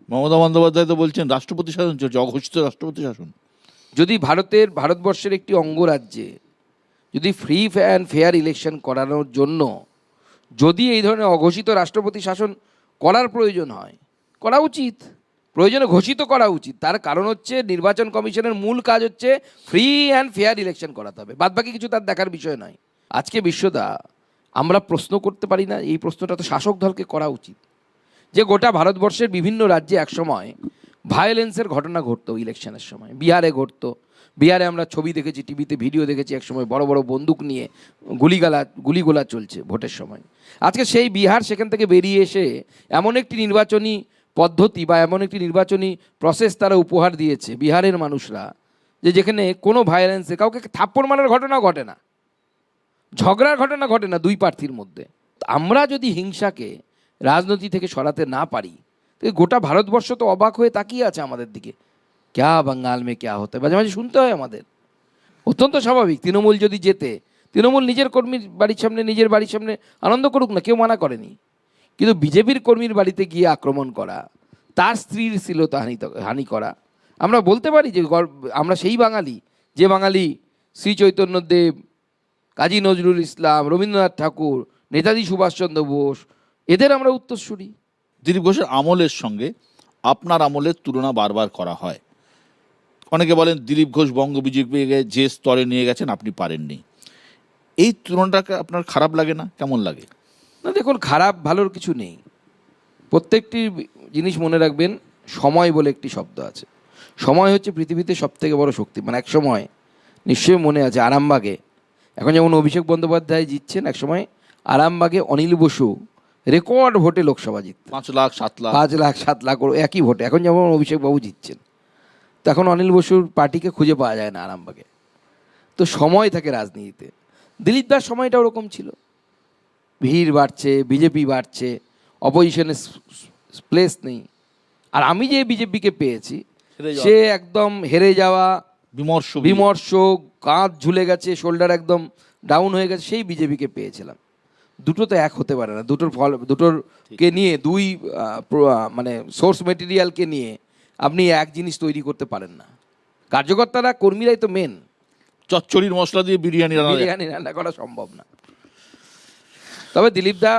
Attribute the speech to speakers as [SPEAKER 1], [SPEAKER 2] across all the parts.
[SPEAKER 1] মমতা বন্দ্যোপাধ্যায় তো বলছেন রাষ্ট্রপতি শাসন চলছে, অঘোষিত রাষ্ট্রপতি শাসন।
[SPEAKER 2] যদি ভারতবর্ষের একটি অঙ্গরাজ্যে যদি ফ্রি অ্যান্ড ফেয়ার ইলেকশন করানোর জন্য যদি এই ধরনের অঘোষিত রাষ্ট্রপতি শাসন করার প্রয়োজন হয়, করা উচিত, প্রয়োজনে ঘোষিত করা উচিত। তার কারণ হচ্ছে নির্বাচন কমিশনের মূল কাজ হচ্ছে ফ্রি অ্যান্ড ফেয়ার ইলেকশন করাতে হবে, বাদবাকি কিছু তার দেখার বিষয় নয়। আজকে বিশ্বদা আমরা প্রশ্ন করতে পারি না, এই প্রশ্নটা তো শাসক দলকে করা উচিত, যে গোটা ভারতবর্ষের বিভিন্ন রাজ্যে একসময় ভায়োলেন্সের ঘটনা ঘটতো ইলেকশনের সময়। বিহারে ঘটতো, বিহারে আমরা ছবি দেখেছি, টিভিতে ভিডিও দেখেছি, একসময় বড় বড় বন্দুক নিয়ে গুলিগোলা চলছে ভোটের সময়। আজকে সেই বিহার সেখান থেকে বেরিয়ে এসে এমন একটি নির্বাচনী পদ্ধতি বা এমন একটি নির্বাচনী প্রসেস তারা উপহার দিয়েছে বিহারের মানুষরা, যে যেখানে কোনো ভায়োলেন্সে কাউকে থাপ্পড় মারার ঘটনা ঘটে না, ঝগড়ার ঘটনা ঘটে না দুই প্রার্থীর মধ্যে। আমরা যদি হিংসাকে রাজনীতি থেকে সরাতে না পারি, তো গোটা ভারতবর্ষ তো অবাক হয়ে তাকিয়ে আছে আমাদের দিকে, ক্যা বাঙ্গাল মে ক্যা হতে, মাঝে মাঝে শুনতে হয় আমাদের। অত্যন্ত স্বাভাবিক, তৃণমূল যদি জেতে, তৃণমূল নিজের কর্মীর বাড়ির সামনে, নিজের বাড়ির সামনে আনন্দ করুক না, কেউ মানা করেনি। কিন্তু বিজেপির কর্মীর বাড়িতে গিয়ে আক্রমণ করা, তার স্ত্রীর শ্লীলতা হানি করা, আমরা বলতে পারি যে আমরা সেই বাঙালি যে বাঙালি শ্রী চৈতন্যদেব, কাজী নজরুল ইসলাম, রবীন্দ্রনাথ ঠাকুর, নেতাজি সুভাষচন্দ্র বোস, এদের আমরা উত্তরসূরি।
[SPEAKER 1] দিলীপ ঘোষের আমলের সঙ্গে আপনার আমলের তুলনা বারবার করা হয়। অনেকে বলেন দিলীপ ঘোষ বঙ্গ বিজেপিকে যে স্তরে নিয়ে গেছেন আপনি পারেননি। এই তুলনাটাকে আপনার খারাপ লাগে না? কেমন লাগে?
[SPEAKER 2] না দেখুন, খারাপ ভালোর কিছু নেই। প্রত্যেকটি জিনিস মনে রাখবেন, সময় বলে একটি শব্দ আছে। সময় হচ্ছে পৃথিবীতে সবথেকে বড় শক্তি। মানে এক সময় নিশ্চয়ই মনে আছে আরামবাগে, এখন যেমন অভিষেক বন্দ্যোপাধ্যায় জিতছেন, এক সময় আরামবাগে অনিল বসু রেকর্ড ভোটে লোকসভা জিততেন,
[SPEAKER 1] 5 লাখ 7 লাখ
[SPEAKER 2] 5 লাখ 7 লাখ একই ভোটে। এখন যেমন অভিষেকবাবু জিতছেন, তো এখন অনিল বসুর পার্টিকে খুঁজে পাওয়া যায় না আরামবাগে। তো সময় থাকে রাজনীতিতে। দিলীপ দার সময়টা ওরকম ছিল, ভিড় বাড়ছে, বিজেপি বাড়ছে, অপোজিশনের প্লেস নেই। আর আমি যে বিজেপিকে পেয়েছি, সে একদম হেরে যাওয়া, বিমর্ষ, কাঁধ ঝুলে গেছে, শোল্ডার একদম ডাউন হয়ে গেছে, সেই বিজেপিকে পেয়েছিলাম। দুটো তো এক হতে পারে না। দুটোরকে নিয়ে মানে সোর্স মেটেরিয়ালকে নিয়ে আপনি এক জিনিস তৈরি করতে পারেন না। কার্যকর্তারা, কর্মীরাই তো মেন।
[SPEAKER 1] চচ্চড়ির মশলা দিয়ে বিরিয়ানি
[SPEAKER 2] রান্না করা সম্ভব না। তবে দিলীপ দা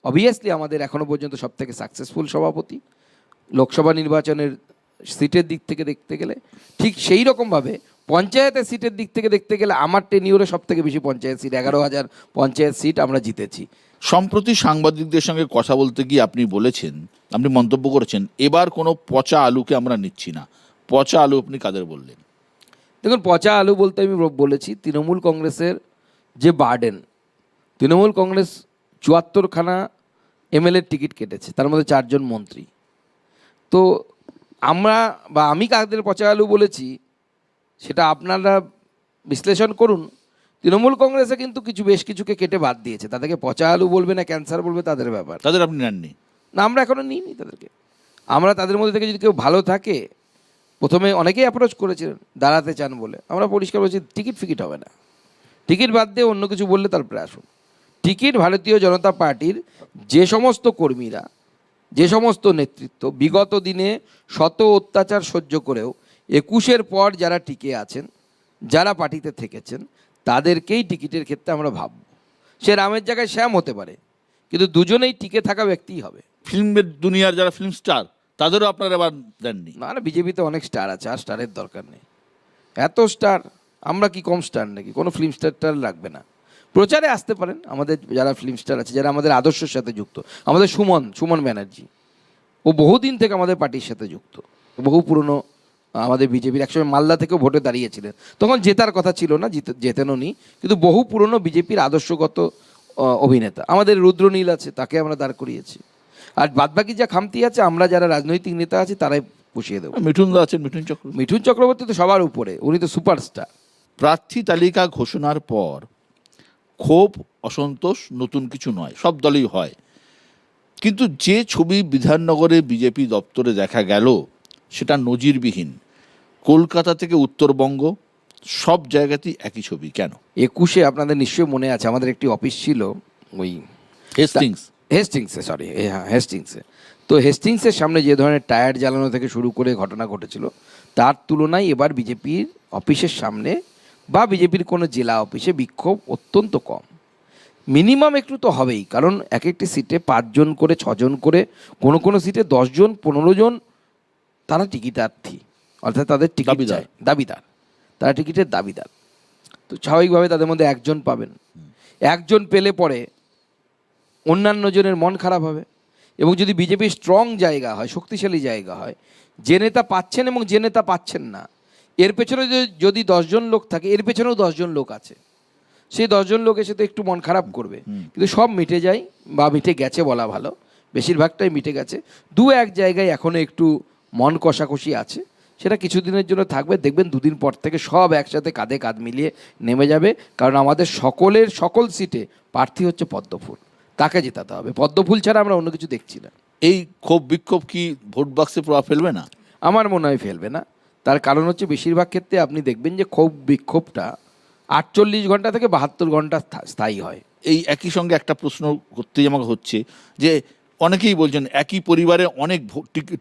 [SPEAKER 2] অবভিয়াসলি আমাদের এখনো পর্যন্ত সব থেকে সাকসেসফুল সভাপতি। লোকসভা নির্বাচনের সিটের দিক থেকে দেখতে গেলে, ঠিক সেই রকমভাবে পঞ্চায়েতের সিটের দিক থেকে দেখতে গেলে আমার টেনিউরে সব থেকে বেশি পঞ্চায়েত সিট, 11,000 পঞ্চায়েত সিট আমরা জিতেছি।
[SPEAKER 1] সম্প্রতি সাংবাদিকদের সঙ্গে কথা বলতে গিয়ে আপনি মন্তব্য করেছেন, এবার কোনো পচা আলুকে আমরা নিচ্ছি না। পচা আলু আপনি কাদের বললেন?
[SPEAKER 2] দেখুন, পচা আলু বলতে আমি বলেছি তৃণমূল কংগ্রেসের যে বার্ডেন, তৃণমূল কংগ্রেস 74খানা এমএলএর টিকিট কেটেছে, তার মধ্যে 4 জন মন্ত্রী। তো আমি কাদের পচা আলু বলেছি সেটা আপনারা বিশ্লেষণ করুন। তৃণমূল কংগ্রেসে কিন্তু বেশ কিছুকে কেটে বাদ দিয়েছে, তাদেরকে পচা আলু বলবে না ক্যান্সার বলবে তাদের ব্যাপার।
[SPEAKER 1] তাদের আপনি নেননি?
[SPEAKER 2] না, আমরা এখনও নিইনি তাদেরকে। আমরা তাদের মধ্যে থেকে যদি কেউ ভালো থাকে, প্রথমে অনেকেই অ্যাপ্রোচ করেছিলেন দাঁড়াতে চান বলে, আমরা পরিষ্কার বলছি টিকিট ফিকিট হবে না। টিকিট বাদ দিয়ে অন্য কিছু বললে তারপরে আসুন। টিকিট ভারতীয় জনতা পার্টির যে সমস্ত কর্মীরা, যে সমস্ত নেতৃত্ব বিগত দিনে শত অত্যাচার সহ্য করেও 21-এর পর যারা টিকে আছেন, যারা পার্টিতে থেকেছেন, তাদেরকেই টিকিটের ক্ষেত্রে আমরা ভাবব। সে রামের জায়গায় শ্যাম হতে পারে, কিন্তু দুজনেই টিকে থাকা ব্যক্তিই হবে।
[SPEAKER 1] ফিল্মের দুনিয়ার যারা ফিল্ম স্টার, তাদেরও আপনারা এবার দেননি?
[SPEAKER 2] না, বিজেপিতে অনেক স্টার আছে, আর স্টারের দরকার নেই। এত স্টার, আমরা কি কম স্টার নাকি? কোনো ফিল্ম স্টার লাগবে না। প্রচারে আসতে পারেন আমাদের যারা ফিল্ম স্টার আছে, যারা আমাদের আদর্শের সাথে যুক্ত। আমাদের সুমন ব্যানার্জি, ও বহুদিন থেকে আমাদের পার্টির সাথে যুক্ত, বহু পুরনো আমাদের বিজেপির, একসময় মালদা থেকেও ভোটে দাঁড়িয়েছিলেন, তখন জেতার কথা ছিল না, জেতেনও নি, কিন্তু বহু পুরনো বিজেপির আদর্শগত অভিনেতা। আমাদের রুদ্রনীল আছে, তাকে আমরা দাঁড় করিয়েছি। আর বাদবাকি যা খামতি আছে, আমরা যারা রাজনৈতিক নেতা আছি তারাই পুষিয়ে দেবো।
[SPEAKER 1] মিঠুনদা আছেন, মিঠুন চক্রবর্তী
[SPEAKER 2] তো সবার উপরে, উনি তো সুপারস্টার।
[SPEAKER 1] প্রার্থী তালিকা ঘোষণার পর ক্ষোভ, অসন্তোষ নতুন কিছু নয়, সব দলেই হয়। কিন্তু যে ছবি বিধাননগরে বিজেপি দপ্তরে দেখা গেল, সেটা নজিরবিহীন। কলকাতা থেকে উত্তরবঙ্গ সব জায়গাতেই একই ছবি। কেন?
[SPEAKER 2] 21-এ আপনাদের নিশ্চয়ই মনে আছে, আমাদের একটি অফিস ছিল ওই হেস্টিংসে। তো হেস্টিংসের সামনে যে ধরনের টায়ার জ্বালানো থেকে শুরু করে ঘটনা ঘটেছিল, তার তুলনায় এবার বিজেপির অফিসের সামনে বা বিজেপির কোনো জেলা অফিসে বিক্ষোভ অত্যন্ত কম। মিনিমাম একটু তো হবেই, কারণ এক একটি সিটে 5 জন করে 6 জন করে, কোনো কোনো সিটে 10 জন 15 জন তারা টিকিটার্থী, অর্থাৎ তাদের টিকিট
[SPEAKER 1] দাবিদার।
[SPEAKER 2] চাই, দাবিদার, তারা টিকিটের দাবিদার। তো স্বাভাবিকভাবে তাদের মধ্যে একজন পাবেন, একজন পেলে পরে অন্যান্য জনের মন খারাপ হবে। এবং যদি বিজেপি স্ট্রং জায়গা হয়, শক্তিশালী জায়গা হয়, যে নেতা পাচ্ছেন এবং যে নেতা পাচ্ছেন না, এর পেছনে যদি 10 জন লোক থাকে, এর পেছনেও 10 জন লোক আছে, সেই 10 জন লোক এসে তো একটু মন খারাপ করবে, কিন্তু সব মিটে যায় বা মিটে গেছে বলা ভালো, বেশিরভাগটাই মিটে গেছে। দু এক জায়গায় এখনও একটু মন কষাকষি আছে, সেটা কিছুদিনের জন্য থাকবে। দেখবেন 2 দিন পর থেকে সব একসাথে কাঁধে কাঁধ মিলিয়ে নেমে যাবে, কারণ আমাদের সকলের সকল সিটে প্রার্থী হচ্ছে পদ্মফুল, তাকে জেতাতে হবে। পদ্মফুল ছাড়া আমরা অন্য কিছু দেখছি না।
[SPEAKER 1] এই ক্ষোভ বিক্ষোভ কি ভোট বাক্সে প্রভাব ফেলবে না?
[SPEAKER 2] আমার মনে হয় ফেলবে না। তার কারণ হচ্ছে বেশিরভাগ ক্ষেত্রে আপনি দেখবেন যে ক্ষোভ বিক্ষোভটা 48 ঘন্টা থেকে 72 ঘন্টা স্থায়ী হয়।
[SPEAKER 1] এই একই সঙ্গে একটা প্রশ্ন করতেই আমাকে হচ্ছে যে অনেকেই বলছেন একই পরিবারে অনেক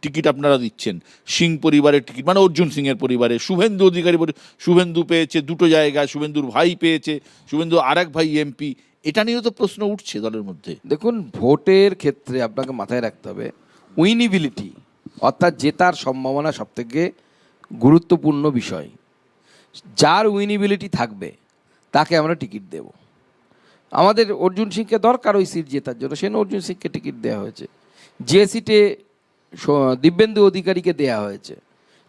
[SPEAKER 1] টিকিট আপনারা দিচ্ছেন। সিং পরিবারের টিকিট, মানে অর্জুন সিংয়ের পরিবারে, শুভেন্দু অধিকারী শুভেন্দু পেয়েছে 2টো জায়গায়, শুভেন্দুর ভাই পেয়েছে, শুভেন্দু আরেক ভাই এমপি। এটা নিয়েও তো প্রশ্ন উঠছে দলের মধ্যে।
[SPEAKER 2] দেখুন, ভোটের ক্ষেত্রে আপনাকে মাথায় রাখতে হবে উইনিবিলিটি, অর্থাৎ জেতার সম্ভাবনা সবথেকে গুরুত্বপূর্ণ বিষয়। যার উইনিবিলিটি থাকবে তাকে আমরা টিকিট দেব। আমাদের অর্জুন সিংকে দরকার ওই সিট জেতার জন্য, সেজন্য অর্জুন সিংকে টিকিট দেওয়া হয়েছে। যে সিটে দিব্যেন্দু অধিকারীকে দেওয়া হয়েছে,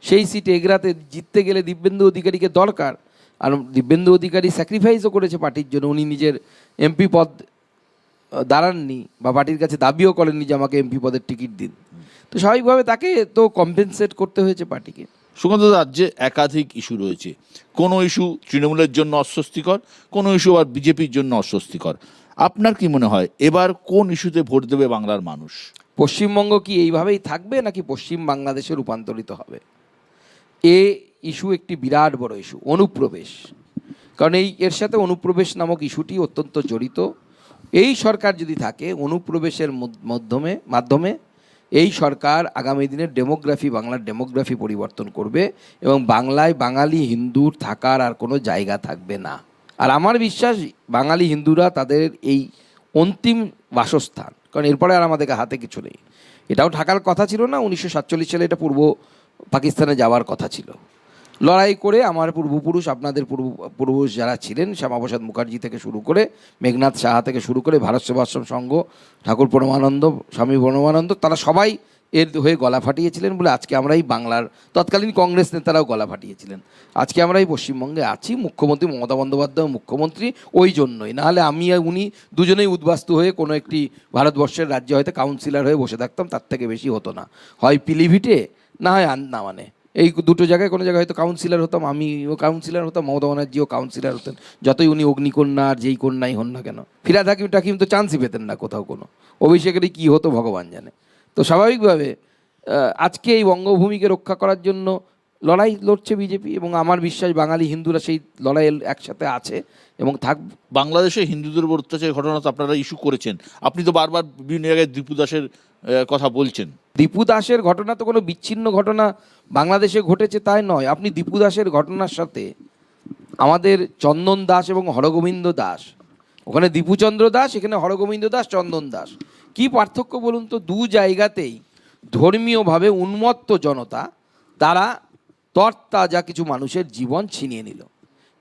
[SPEAKER 2] সেই সিটে এগরাতে জিততে গেলে দিব্যেন্দু অধিকারীকে দরকার। আর দিব্যেন্দু অধিকারী স্যাক্রিফাইসও করেছে পার্টির জন্য, উনি নিজের এমপি পদ দাঁড়াননি বা পার্টির কাছে দাবিও করেননি যে আমাকে এমপি পদের টিকিট দিন। তো স্বাভাবিকভাবে তাকে তো কম্পেনসেট করতে হয়েছে পার্টিকে।
[SPEAKER 1] সুকান্ত, রাজ্যে একাধিক ইস্যু রয়েছে। কোনো ইস্যু তৃণমূলের জন্য অস্বস্তিকর, কোনো ইস্যু আবার বিজেপির জন্য অস্বস্তিকর। আপনার কি মনে হয় এবার কোন ইস্যুতে ভোট দেবে বাংলার মানুষ?
[SPEAKER 2] পশ্চিমবঙ্গ কি এইভাবেই থাকবে নাকি পশ্চিম বাংলাদেশে রূপান্তরিত হবে? এ ইস্যু একটি বিরাট বড় ইস্যু, অনুপ্রবেশ। কারণ এর সাথে অনুপ্রবেশ নামক ইস্যুটি অত্যন্ত জড়িত। এই সরকার যদি থাকে, অনুপ্রবেশের মাধ্যমে এই সরকার আগামী দিনের ডেমোগ্রাফি, বাংলার ডেমোগ্রাফি পরিবর্তন করবে এবং বাংলায় বাঙালি হিন্দুর থাকার আর কোনো জায়গা থাকবে না। আর আমার বিশ্বাস বাঙালি হিন্দুরা তাদের এই অন্তিম বাসস্থান, কারণ এরপরে আর আমাদের হাতে কিছু নেই। এটাও থাকার কথা ছিল না, 1947 সালে এটা পূর্ব পাকিস্তানে যাওয়ার কথা ছিল। লড়াই করে আমার পূর্বপুরুষ, আপনাদের পূর্বপুরুষ যারা ছিলেন, শ্যামাপ্রসাদ মুখার্জি থেকে শুরু করে, মেঘনাথ সাহা থেকে শুরু করে, ভারত সেবাশ্রম সংঘ, ঠাকুর পরমানন্দ, স্বামী পরমানন্দ, তারা সবাই এর হয়ে গলা ফাটিয়েছিলেন বলে আজকে আমরা এই বাংলার, তৎকালীন কংগ্রেস নেতারাও গলা ফাটিয়েছিলেন। আজকে আমরা এই পশ্চিমবঙ্গে আছি, মুখ্যমন্ত্রী মমতা বন্দ্যোপাধ্যায় মুখ্যমন্ত্রী ওই জন্যই। নাহলে আমি আর উনি দুজনেই উদ্বাস্তু হয়ে কোনো একটি ভারতবর্ষের রাজ্যে হয়তো কাউন্সিলর হয়ে বসে থাকতাম, তার থেকে বেশি হতো না। হয় পিলিভিটে, না হয় আন্দামানে, এই দুটো জায়গায় কোনো জায়গায় হয়তো কাউন্সিলর হতাম, আমিও কাউন্সিলর হতাম, মমতা ব্যানার্জিও কাউন্সিলর হতেন। যতই উনি অগ্নিকন্যা আর যেই কন্যাই হন না কেন, ফিরাদ হাকিম টাকিম তো চান্সই পেতেন না কোথাও, কোনো অভিষেকেরই কী হতো ভগবান জানে। তো স্বাভাবিকভাবে আজকে এই বঙ্গভূমিকে রক্ষা করার জন্য লড়াই লড়ছে বিজেপি, এবং আমার বিশ্বাস বাঙালি হিন্দুরা সেই লড়াইয়ে একসাথে আছে এবং থাকবে।
[SPEAKER 1] বাংলাদেশে হিন্দুদের উপর অত্যাচারের ঘটনা তো আপনারা ইস্যু করেছেন, আপনি তো বারবার বিভিন্ন জায়গায় দীপু দাসের কথা বলছেন।
[SPEAKER 2] দীপু দাসের ঘটনা তো কোনো বিচ্ছিন্ন ঘটনা বাংলাদেশে ঘটেছে তাই নয়। আপনি দীপু দাসের ঘটনার সাথে আমাদের চন্দন দাস এবং হরগোবিন্দ দাস, ওখানে দীপুচন্দ্র দাস, এখানে হরগোবিন্দ দাস, চন্দন দাস, কি পার্থক্য বলুন তো? দু জায়গাতেই ধর্মীয়ভাবে উন্মত্ত জনতা, তারা তরতাজা কিছু মানুষের জীবন ছিনিয়ে নিল।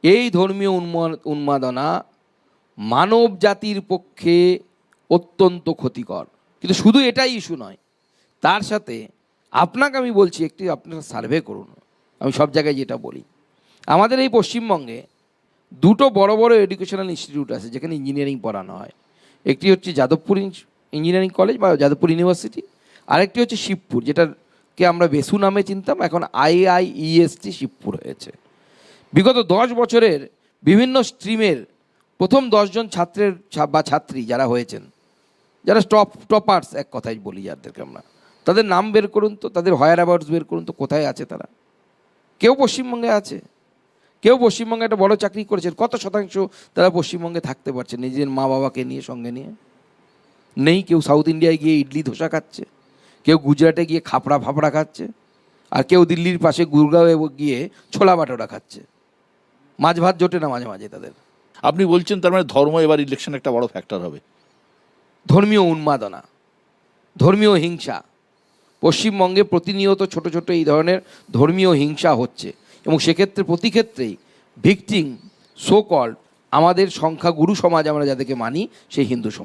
[SPEAKER 2] এই ধর্মীয় উন্মাদনা মানব জাতির পক্ষে অত্যন্ত ক্ষতিকর। কিন্তু শুধু এটাই ইস্যু নয়, তার সাথে আপনাকে আমি বলছি, একটি আপনারা সার্ভে করুন। আমি সব জায়গায় যেটা বলি, আমাদের এই পশ্চিমবঙ্গে দুটো বড় বড় এডুকেশনাল ইনস্টিটিউট আছে যেখানে ইঞ্জিনিয়ারিং পড়ানো হয়। একটি হচ্ছে যাদবপুর ইঞ্জিনিয়ারিং কলেজ বা যাদবপুর ইউনিভার্সিটি, আরেকটি হচ্ছে শিবপুর, যেটাকে আমরা বেসু নামে চিনতাম, এখন IIEST শিবপুর হয়েছে। বিগত 10 বছরের বিভিন্ন স্ট্রিমের প্রথম 10 জন ছাত্রের বা ছাত্রী যারা হয়েছেন, যারা টপার্স এক কথায় বলি যাদেরকে আমরা, তাদের নাম বের করুন তো, তাদের হায়ার অ্যাওয়ার্ডস বের করুন তো, কোথায় আছে তারা? কেউ পশ্চিমবঙ্গে আছে? কেউ পশ্চিমবঙ্গে একটা বড় চাকরি করেছেন? কত শতাংশ তারা পশ্চিমবঙ্গে থাকতে পারছে নিজের মা বাবাকে নিয়ে, সঙ্গে নিয়ে? নেই। কেউ সাউথ ইন্ডিয়ায় গিয়ে ইডলি ধোসা খাচ্ছে, কেউ গুজরাটে গিয়ে খাপড়া ফাপড়া খাচ্ছে, আর কেউ দিল্লির পাশে গুরগাঁওয়ে গিয়ে ছোলা বাটোরা খাচ্ছে। মাছ ভাত জোটে না মাঝে মাঝে তাদের।
[SPEAKER 1] আপনি বলছেন তার মানে ধর্ম এবার ইলেকশন একটা বড় ফ্যাক্টর হবে?
[SPEAKER 2] ধর্মীয় উন্মাদনা, ধর্মীয় হিংসা, পশ্চিমবঙ্গে প্রতিনিয়ত ছোট ছোট এই ধরনের ধর্মীয় হিংসা হচ্ছে, এবং সেক্ষেত্রে প্রতি ক্ষেত্রেই ভিকটিম সো কল্ড আমাদের সংখ্যাগুরু সমাজ আমরা যাদেরকে মানি, সেই হিন্দু সমাজ।